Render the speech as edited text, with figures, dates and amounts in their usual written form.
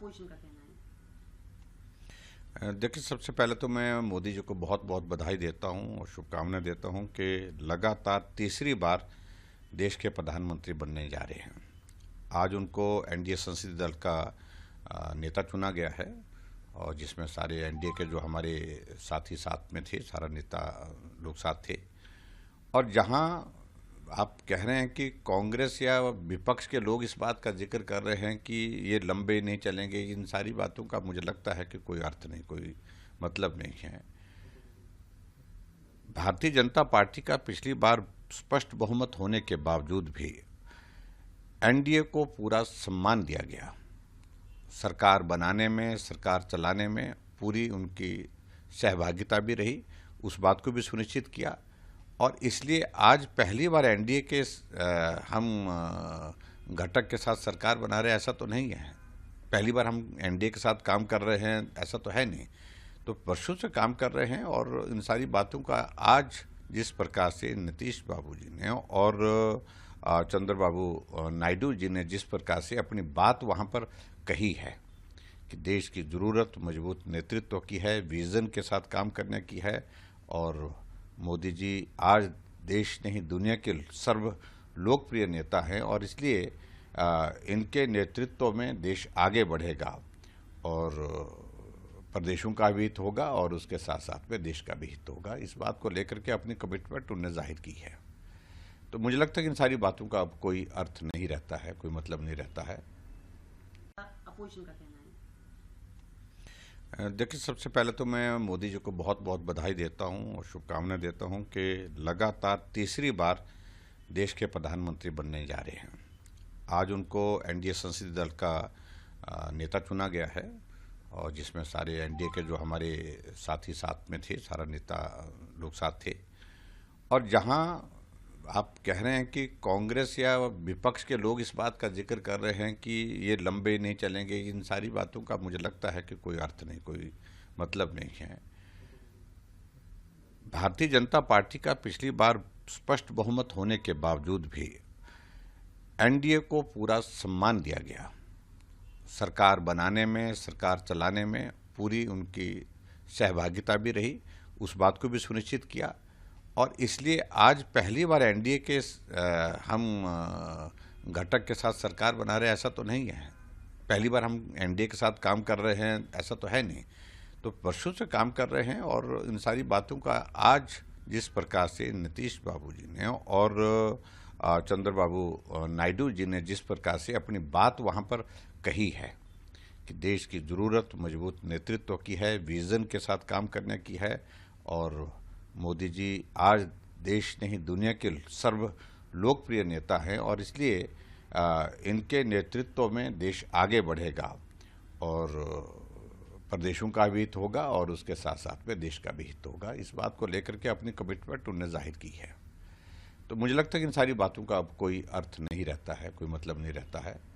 Opposition का कहना है। देखिए, सबसे पहले तो मैं मोदी जी को बहुत बहुत बधाई देता हूं और शुभकामनाएं देता हूं कि लगातार तीसरी बार देश के प्रधानमंत्री बनने जा रहे हैं। आज उनको एनडीए संसदीय दल का नेता चुना गया है और जिसमें सारे एनडीए के जो हमारे साथी साथ में थे, सारा नेता लोग साथ थे। और जहां आप कह रहे हैं कि कांग्रेस या विपक्ष के लोग इस बात का जिक्र कर रहे हैं कि ये लंबे नहीं चलेंगे, इन सारी बातों का मुझे लगता है कि कोई अर्थ नहीं, कोई मतलब नहीं है। भारतीय जनता पार्टी का पिछली बार स्पष्ट बहुमत होने के बावजूद भी एनडीए को पूरा सम्मान दिया गया। सरकार बनाने में, सरकार चलाने में पूरी उनकी सहभागिता भी रही, उस बात को भी सुनिश्चित किया। और इसलिए आज पहली बार एनडीए के हम घटक के साथ सरकार बना रहे हैं, ऐसा तो नहीं है। पहली बार हम एनडीए के साथ काम कर रहे हैं, ऐसा तो है नहीं। तो वर्षों से काम कर रहे हैं और इन सारी बातों का आज जिस प्रकार से नीतीश बाबू जी ने और चंद्रबाबू नायडू जी ने जिस प्रकार से अपनी बात वहाँ पर कही है कि देश की ज़रूरत मजबूत नेतृत्व की है, विजन के साथ काम करने की है। और मोदी जी आज देश नहीं दुनिया के सर्व लोकप्रिय नेता हैं और इसलिए इनके नेतृत्व में देश आगे बढ़ेगा और प्रदेशों का भी हित होगा और उसके साथ साथ में देश का भी हित होगा। इस बात को लेकर के अपनी कमिटमेंट उन्होंने जाहिर की है। तो मुझे लगता है कि इन सारी बातों का अब कोई अर्थ नहीं रहता है, कोई मतलब नहीं रहता है। अपोजिशन का कहना है। देखिए, सबसे पहले तो मैं मोदी जी को बहुत बहुत बधाई देता हूं और शुभकामनाएं देता हूं कि लगातार तीसरी बार देश के प्रधानमंत्री बनने जा रहे हैं। आज उनको एनडीए संसदीय दल का नेता चुना गया है और जिसमें सारे एनडीए के जो हमारे साथी साथ में थे, सारा नेता लोग साथ थे। और जहां आप कह रहे हैं कि कांग्रेस या विपक्ष के लोग इस बात का जिक्र कर रहे हैं कि ये लंबे नहीं चलेंगे, इन सारी बातों का मुझे लगता है कि कोई अर्थ नहीं, कोई मतलब नहीं है। भारतीय जनता पार्टी का पिछली बार स्पष्ट बहुमत होने के बावजूद भी एनडीए को पूरा सम्मान दिया गया। सरकार बनाने में, सरकार चलाने में पूरी उनकी सहभागिता भी रही, उस बात को भी सुनिश्चित किया। और इसलिए आज पहली बार एनडीए के हम घटक के साथ सरकार बना रहे हैं, ऐसा तो नहीं है। पहली बार हम एनडीए के साथ काम कर रहे हैं, ऐसा तो है नहीं। तो वर्षों से काम कर रहे हैं और इन सारी बातों का आज जिस प्रकार से नीतीश बाबू जी ने और चंद्रबाबू नायडू जी ने जिस प्रकार से अपनी बात वहाँ पर कही है कि देश की ज़रूरत मजबूत नेतृत्व की है, विजन के साथ काम करने की है। और मोदी जी आज देश नहीं दुनिया के सर्व लोकप्रिय नेता हैं और इसलिए इनके नेतृत्व में देश आगे बढ़ेगा और प्रदेशों का भी हित होगा और उसके साथ साथ में देश का भी हित होगा। इस बात को लेकर के अपनी कमिटमेंट उन्होंने जाहिर की है। तो मुझे लगता है कि इन सारी बातों का अब कोई अर्थ नहीं रहता है, कोई मतलब नहीं रहता है।